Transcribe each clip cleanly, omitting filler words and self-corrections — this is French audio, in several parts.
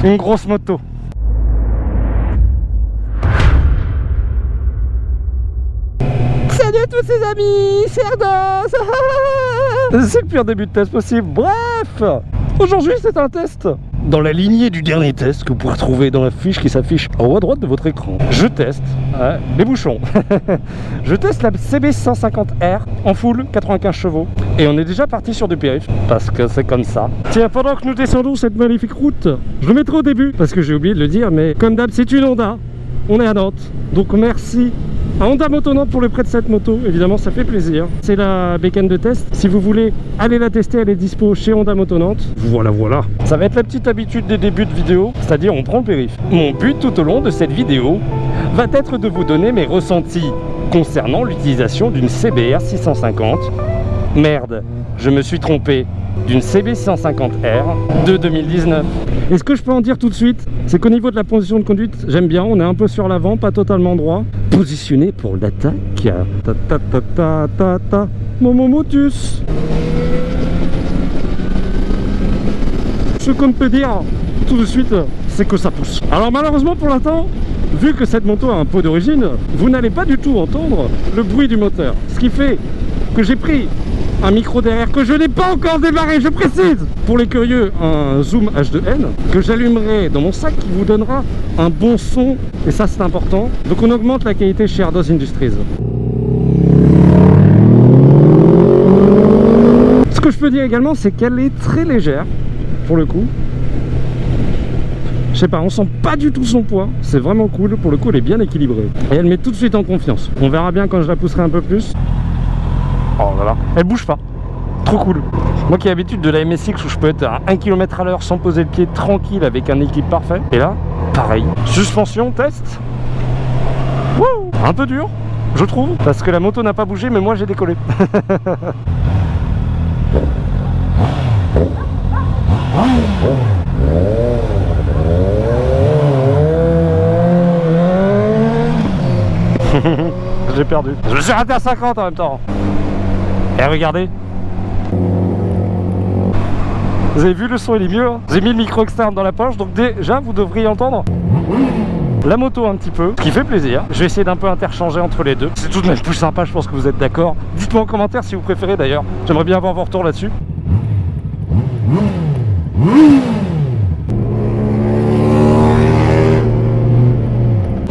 Une grosse moto. Salut à tous les amis, c'est Erdos. C'est le pire début de test possible. Bref, aujourd'hui c'est un test dans la lignée du dernier test que vous pourrez trouver dans la fiche qui s'affiche en haut à droite de votre écran. Je teste les bouchons. Je teste la CB150R en full 95 chevaux. Et on est déjà parti sur du périph' parce que c'est comme ça. Tiens, pendant que nous descendons cette magnifique route, je le mettrai au début parce que j'ai oublié de le dire, mais comme d'hab c'est une Honda. On est à Nantes, donc merci à Honda Moto Nantes pour le prêt de cette moto, évidemment ça fait plaisir. C'est la bécane de test, si vous voulez aller la tester, elle est dispo chez Honda Moto Nantes. Voilà, voilà. Ça va être la petite habitude des débuts de vidéo, c'est-à-dire on prend le périph'. Mon but tout au long de cette vidéo va être de vous donner mes ressentis concernant l'utilisation d'une CBR 650. Merde, je me suis trompé, d'une CB150R de 2019. Et ce que je peux en dire tout de suite, c'est qu'au niveau de la position de conduite, j'aime bien, on est un peu sur l'avant, pas totalement droit. Positionné pour l'attaque. Ta ta ta ta ta ta. Momo motus. Ce qu'on peut dire tout de suite, c'est que ça pousse. Alors malheureusement pour l'instant, vu que cette moto a un pot d'origine, vous n'allez pas du tout entendre le bruit du moteur. Ce qui fait que j'ai pris un micro derrière que je n'ai pas encore démarré, je précise. Pour les curieux, un Zoom H2N que j'allumerai dans mon sac qui vous donnera un bon son, et ça c'est important. Donc on augmente la qualité chez Erdos Industries. Ce que je peux dire également, c'est qu'elle est très légère pour le coup. Je sais pas, on sent pas du tout son poids, c'est vraiment cool, pour le coup elle est bien équilibrée. Et elle met tout de suite en confiance. On verra bien quand je la pousserai un peu plus. Oh là là, elle bouge pas, trop cool. Moi qui ai l'habitude de la MSX où je peux être à 1 km à l'heure sans poser le pied tranquille avec un équilibre parfait. Et là, pareil. Suspension, test. Wouh, un peu dur, je trouve, parce que la moto n'a pas bougé, mais moi j'ai décollé. J'ai perdu. Je me suis raté à 50 en même temps. Et regardez. Vous avez vu, le son il est mieux, hein. J'ai mis le micro externe dans la poche, donc déjà vous devriez entendre la moto un petit peu, ce qui fait plaisir. Je vais essayer d'un peu interchanger entre les deux. C'est tout de même plus sympa, je pense que vous êtes d'accord. Dites-moi en commentaire si vous préférez d'ailleurs. J'aimerais bien avoir vos retours là-dessus.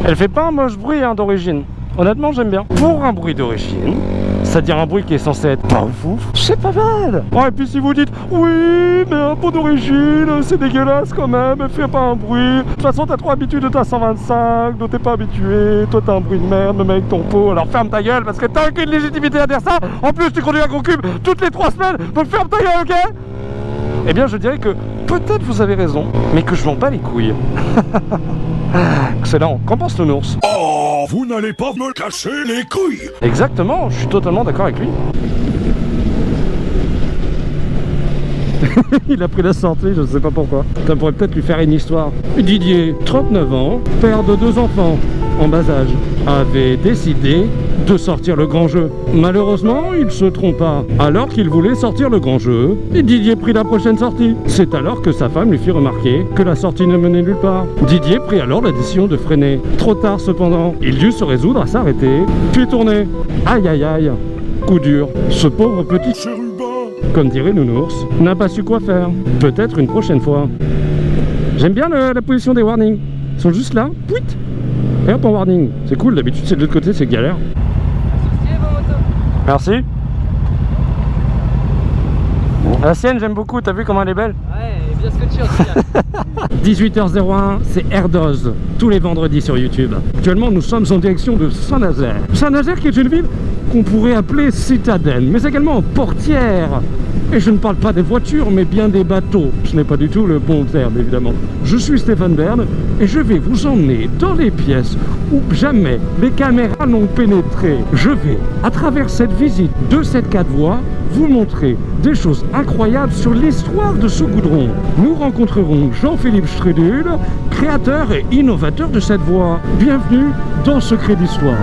Elle fait pas un moche bruit hein, d'origine. Honnêtement j'aime bien. Pour un bruit d'origine, c'est-à-dire un bruit qui est censé être pas ouf, c'est pas mal. Oh, et puis si vous dites oui mais un pot d'origine c'est dégueulasse quand même, fais pas un bruit. De toute façon t'as trop habitué de ta 125, donc t'es pas habitué, toi t'as un bruit de merde même avec ton pot. Alors ferme ta gueule parce que t'as aucune légitimité à dire ça. En plus tu conduis un gros cube toutes les 3 semaines, donc ferme ta gueule, ok? Eh bien je dirais que peut-être vous avez raison, mais que je m'en bats les couilles. Excellent, qu'en pense le Nours? Oh, vous n'allez pas me casser les couilles. Exactement, je suis totalement d'accord avec lui. Il a pris la sortie, je ne sais pas pourquoi. Ça pourrait peut-être lui faire une histoire. Didier, 39 ans, père de 2 enfants en bas âge, avait décidé de sortir le grand jeu. Malheureusement, il se trompa. Alors qu'il voulait sortir le grand jeu, Didier prit la prochaine sortie. C'est alors que sa femme lui fit remarquer que la sortie ne menait nulle part. Didier prit alors la décision de freiner. Trop tard cependant, il dut se résoudre à s'arrêter, puis tourner. Aïe aïe aïe, coup dur. Ce pauvre petit chérubin, comme dirait Nounours, n'a pas su quoi faire. Peut-être une prochaine fois. J'aime bien la position des warnings. Ils sont juste là, pouit, et hop en warning. C'est cool, d'habitude c'est de l'autre côté, c'est galère. Merci. La sienne j'aime beaucoup, t'as vu comment elle est belle? Ouais, elle est bien scotchée en tout cas. 18h01, c'est Erdos, tous les vendredis sur YouTube. Actuellement nous sommes en direction de Saint-Nazaire. Saint-Nazaire qui est une ville qu'on pourrait appeler citadine, mais également portière. Et je ne parle pas des voitures, mais bien des bateaux. Ce n'est pas du tout le bon terme, évidemment. Je suis Stéphane Bern, et je vais vous emmener dans les pièces où jamais les caméras n'ont pénétré. Je vais, à travers cette visite de cette 4 voies, vous montrer des choses incroyables sur l'histoire de ce goudron. Nous rencontrerons Jean-Philippe Strudel, créateur et innovateur de cette voie. Bienvenue dans Secret d'Histoire.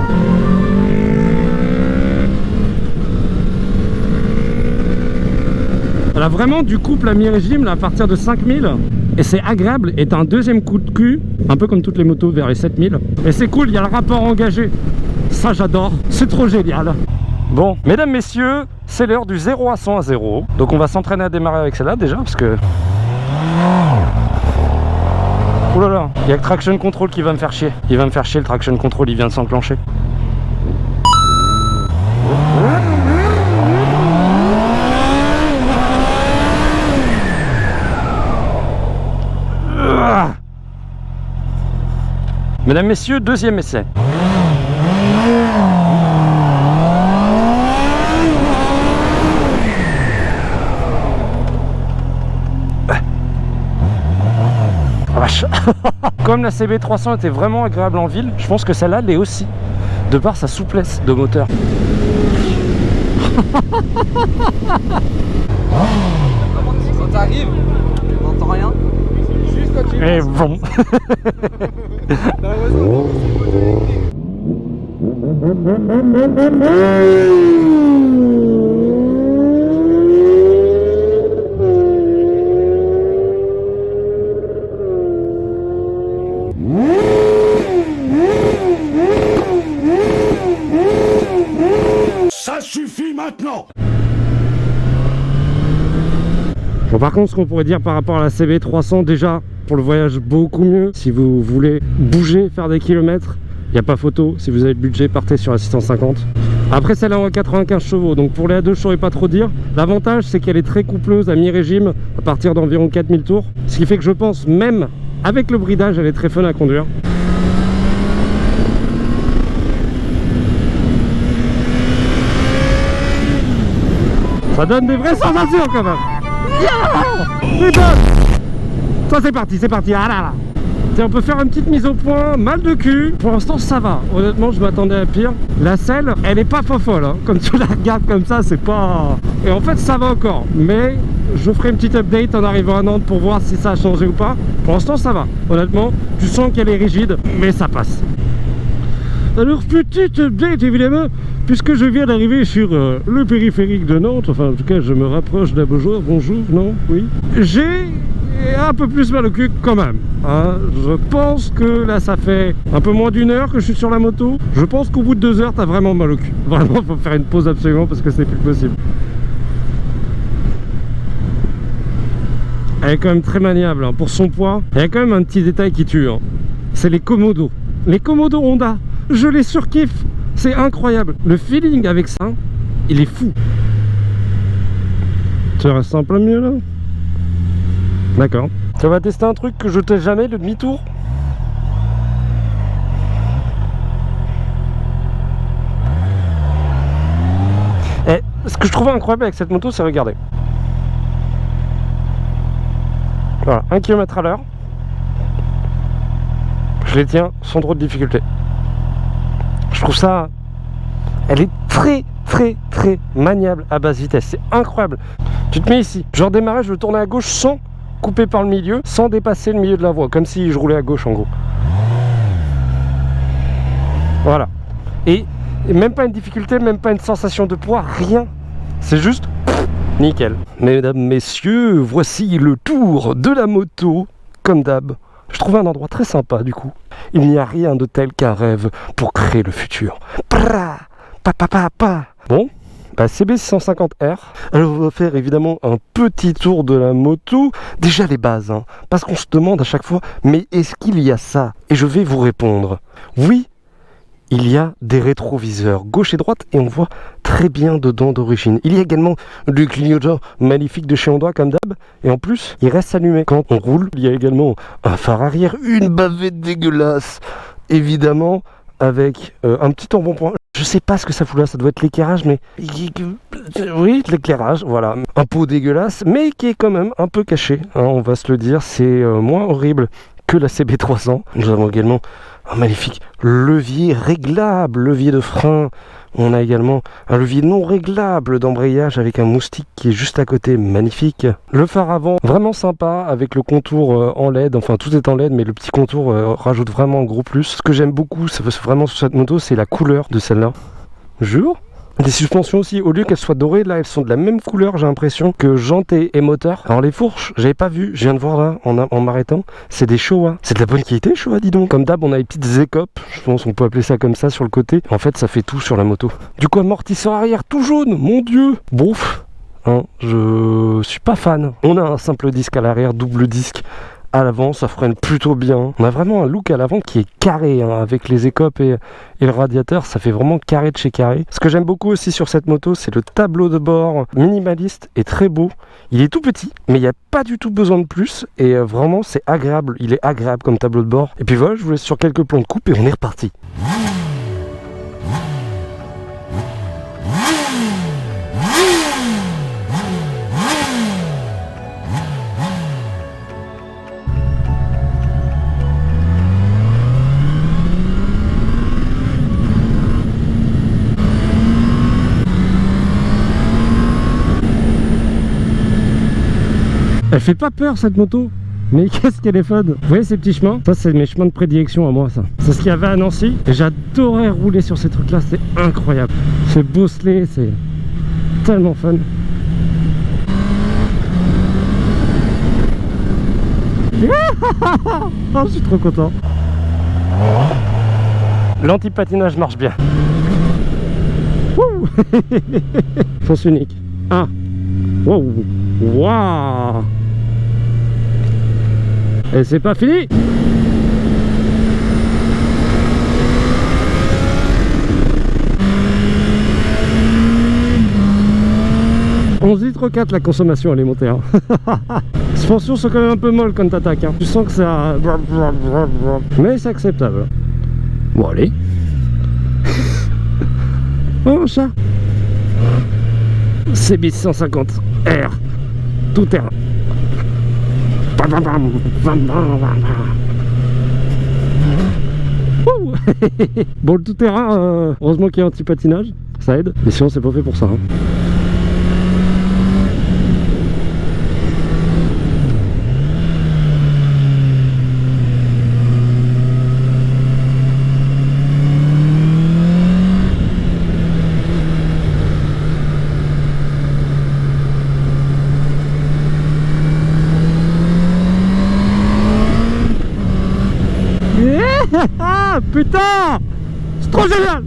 Elle a vraiment du couple à mi-régime là, à partir de 5000. Et c'est agréable. Et t'as un deuxième coup de cul, un peu comme toutes les motos vers les 7000. Et c'est cool, il y a le rapport engagé. Ça j'adore, c'est trop génial. Bon, mesdames, messieurs, c'est l'heure du 0 à 100 à 0. Donc on va s'entraîner à démarrer avec celle-là déjà, parce que... Ouh là là, il y a que Traction Control qui va me faire chier. Il va me faire chier, le Traction Control, il vient de s'enclencher. Mesdames, messieurs, deuxième essai. Oh vache. Comme la CB300 était vraiment agréable en ville, je pense que celle-là l'est aussi, de par sa souplesse de moteur. Quand t'arrives, on n'entend rien. Juste quand tu Et bon. Ça suffit maintenant. Bon, par contre, ce qu'on pourrait dire par rapport à la CB300, déjà pour le voyage beaucoup mieux. Si vous voulez bouger, faire des kilomètres, il n'y a pas photo. Si vous avez le budget, partez sur la 650. Après, celle-là en 95 chevaux, donc pour les A2 je ne saurais pas trop dire. L'avantage, c'est qu'elle est très coupleuse à mi-régime à partir d'environ 4000 tours, ce qui fait que je pense même avec le bridage, elle est très fun à conduire. Ça donne des vraies sensations quand même. C'est bon. Ça c'est parti, ah là là. Tiens, on peut faire une petite mise au point, mal de cul. Pour l'instant ça va, honnêtement je m'attendais à pire. La selle, elle est pas folle hein. Comme tu la regardes comme ça, c'est pas... Et en fait ça va encore, mais je ferai une petite update en arrivant à Nantes pour voir si ça a changé ou pas. Pour l'instant ça va, honnêtement, tu sens qu'elle est rigide, mais ça passe. Alors petite update évidemment, puisque je viens d'arriver sur le périphérique de Nantes, enfin en tout cas je me rapproche d'un bonjour, non, oui. J'ai un peu plus mal au cul quand même, hein. Je pense que là ça fait un peu moins d'une heure que je suis sur la moto. Je pense qu'au bout de 2 heures t'as vraiment mal au cul. Vraiment faut faire une pause absolument parce que c'est plus possible. Elle est quand même très maniable hein. Pour son poids. Il y a quand même un petit détail qui tue hein. C'est les Komodo. Les Komodo Honda, je les surkiffe. C'est incroyable. Le feeling avec ça, il est fou. Tu restes en plein milieu là? D'accord. Tu vas tester un truc que je t'ai jamais, le demi-tour. Et ce que je trouvais incroyable avec cette moto, c'est regarder. Voilà, 1 km à l'heure. Je les tiens sans trop de difficulté. Je trouve ça... Elle est très maniable à basse vitesse. C'est incroyable. Tu te mets ici. Je redémarrais, je veux tourner à gauche sans couper par le milieu, sans dépasser le milieu de la voie. Comme si je roulais à gauche en gros. Voilà. Et même pas une difficulté, même pas une sensation de poids, rien. C'est juste... nickel. Mesdames, messieurs, voici le tour de la moto. Comme d'hab. Je trouvais un endroit très sympa du coup. Il n'y a rien de tel qu'un rêve pour créer le futur. Bon, bah CB650R. Alors on va faire évidemment un petit tour de la moto. Déjà les bases, hein, parce qu'on se demande à chaque fois, mais est-ce qu'il y a ça? Et je vais vous répondre. Oui, il y a des rétroviseurs gauche et droite et on voit très bien dedans d'origine. Il y a également du clignotant magnifique de chez Honda comme d'hab. Et en plus, il reste allumé quand on roule. Il y a également un phare arrière, une bavette dégueulasse. Évidemment, avec un petit embonpoint. Je sais pas ce que ça fout là, ça doit être l'éclairage, mais... Oui, l'éclairage, voilà. Un pot dégueulasse, mais qui est quand même un peu caché. Hein, on va se le dire, c'est moins horrible que la CB300. Nous avons également un magnifique levier réglable, levier de frein. On a également un levier non réglable d'embrayage avec un moustique qui est juste à côté, magnifique. Le phare avant, vraiment sympa avec le contour en LED, enfin tout est en LED mais le petit contour rajoute vraiment un gros plus. Ce que j'aime beaucoup, c'est vraiment sur cette moto, c'est la couleur de celle-là. Jure, Les suspensions aussi, au lieu qu'elles soient dorées, là elles sont de la même couleur, j'ai l'impression, que jantes et moteur. Alors les fourches, j'avais pas vu, je viens de voir là en m'arrêtant, c'est des Showa. C'est de la bonne qualité Showa, dis donc. Comme d'hab, on a les petites écopes, je pense qu'on peut appeler ça comme ça sur le côté. En fait, ça fait tout sur la moto. Du coup, amortisseur arrière tout jaune, mon dieu. Bouf, hein, je suis pas fan. On a un simple disque à l'arrière, double disque. À l'avant, ça freine plutôt bien. On a vraiment un look à l'avant qui est carré, hein, avec les écopes et le radiateur, ça fait vraiment carré de chez carré. Ce que j'aime beaucoup aussi sur cette moto, c'est le tableau de bord minimaliste et très beau. Il est tout petit, mais il n'y a pas du tout besoin de plus. Et vraiment, c'est agréable. Il est agréable comme tableau de bord. Et puis voilà, je vous laisse sur quelques plans de coupe et on est reparti. Elle fait pas peur cette moto, mais qu'est-ce qu'elle est fun. Vous voyez ces petits chemins? Ça c'est mes chemins de prédilection à moi, ça. C'est ce qu'il y avait à Nancy et j'adorais rouler sur ces trucs là, c'est incroyable. C'est bosselé, c'est tellement fun. Oh, je suis trop content. L'anti-patinage marche bien. Fonce unique. Ah. Wow. Waouh. Et c'est pas fini. Litres 4 la consommation elle est montée, hein. Les suspensions sont quand même un peu molles quand t'attaques, hein. Tu sens que ça... mais c'est acceptable. Bon allez. Oh chat. CB 150 R tout terrain. Bon, le tout terrain, heureusement qu'il y a anti-patinage, ça aide, mais sinon c'est pas fait pour ça, hein. Ah putain, c'est trop génial.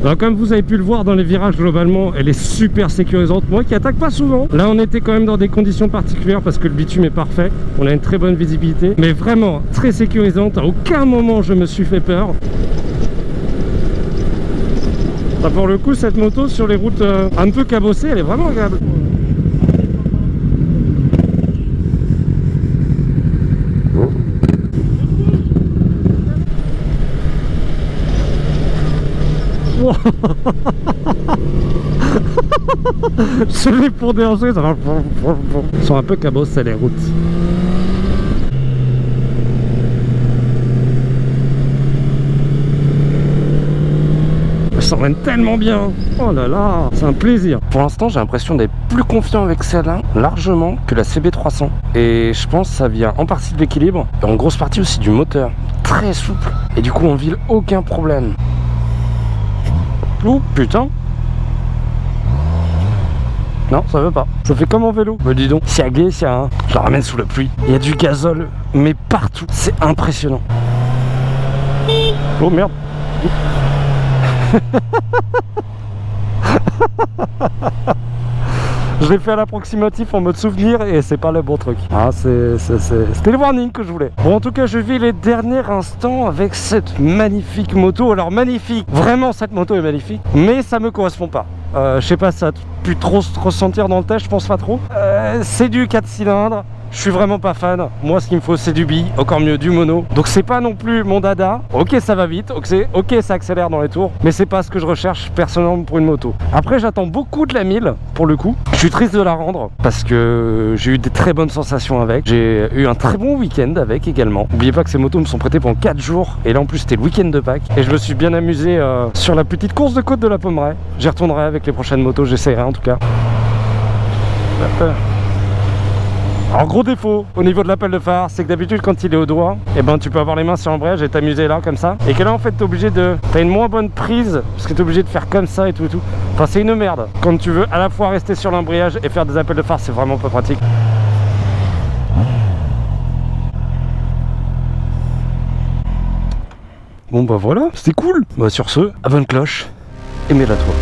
Alors, comme vous avez pu le voir dans les virages, globalement elle est super sécurisante. Moi qui attaque pas souvent, là on était quand même dans des conditions particulières parce que le bitume est parfait, on a une très bonne visibilité, mais vraiment très sécurisante. À aucun moment je me suis fait peur. Enfin, pour le coup cette moto sur les routes un peu cabossées, elle est vraiment agréable. Je l'ai pour déranger, ça va. Ils sont un peu cabossés les routes. s'entraîne tellement bien. Oh là là, c'est un plaisir. Pour l'instant, j'ai l'impression d'être plus confiant avec celle-là, largement, que la CB300. Et je pense que ça vient en partie de l'équilibre, et en grosse partie aussi du moteur. Très souple. Et du coup, en ville, aucun problème. Oh putain. Non, ça veut pas. Ça fait comme en vélo. Mais dis donc, s'il y a glisse, je la ramène sous la pluie. Il y a du gazole, mais partout. C'est impressionnant. Oh merde. Je l'ai fait à l'approximatif en mode souvenir et c'est pas le bon truc. Ah, c'était le warning que je voulais. Bon, en tout cas, je vis les derniers instants avec cette magnifique moto. Alors, magnifique, vraiment, cette moto est magnifique, mais ça me correspond pas. Je sais pas, ça a pu trop se ressentir dans le test, je pense pas trop. C'est du 4 cylindres. Je suis vraiment pas fan. Moi, ce qu'il me faut, c'est du bi, encore mieux du mono. Donc, c'est pas non plus mon dada. Ok, ça va vite. Ok, ça accélère dans les tours. Mais c'est pas ce que je recherche personnellement pour une moto. Après, j'attends beaucoup de la 1000 pour le coup. Je suis triste de la rendre parce que j'ai eu des très bonnes sensations avec. J'ai eu un très bon week-end avec également. N'oubliez pas que ces motos me sont prêtées pendant 4 jours. Et là, en plus, c'était le week-end de Pâques. Et je me suis bien amusé sur la petite course de côte de la Pommeraye. J'y retournerai avec les prochaines motos. J'essaierai en tout cas. Alors gros défaut au niveau de l'appel de phare, c'est que d'habitude quand il est au doigt, et ben tu peux avoir les mains sur l'embrayage et t'amuser là comme ça. Et que là en fait t'es obligé de... T'as une moins bonne prise parce que t'es obligé de faire comme ça et tout et tout. Enfin c'est une merde. Quand tu veux à la fois rester sur l'embrayage et faire des appels de phare, c'est vraiment pas pratique. Bon bah voilà, c'était cool. Bah sur ce, à bonne cloche et mets-la toi.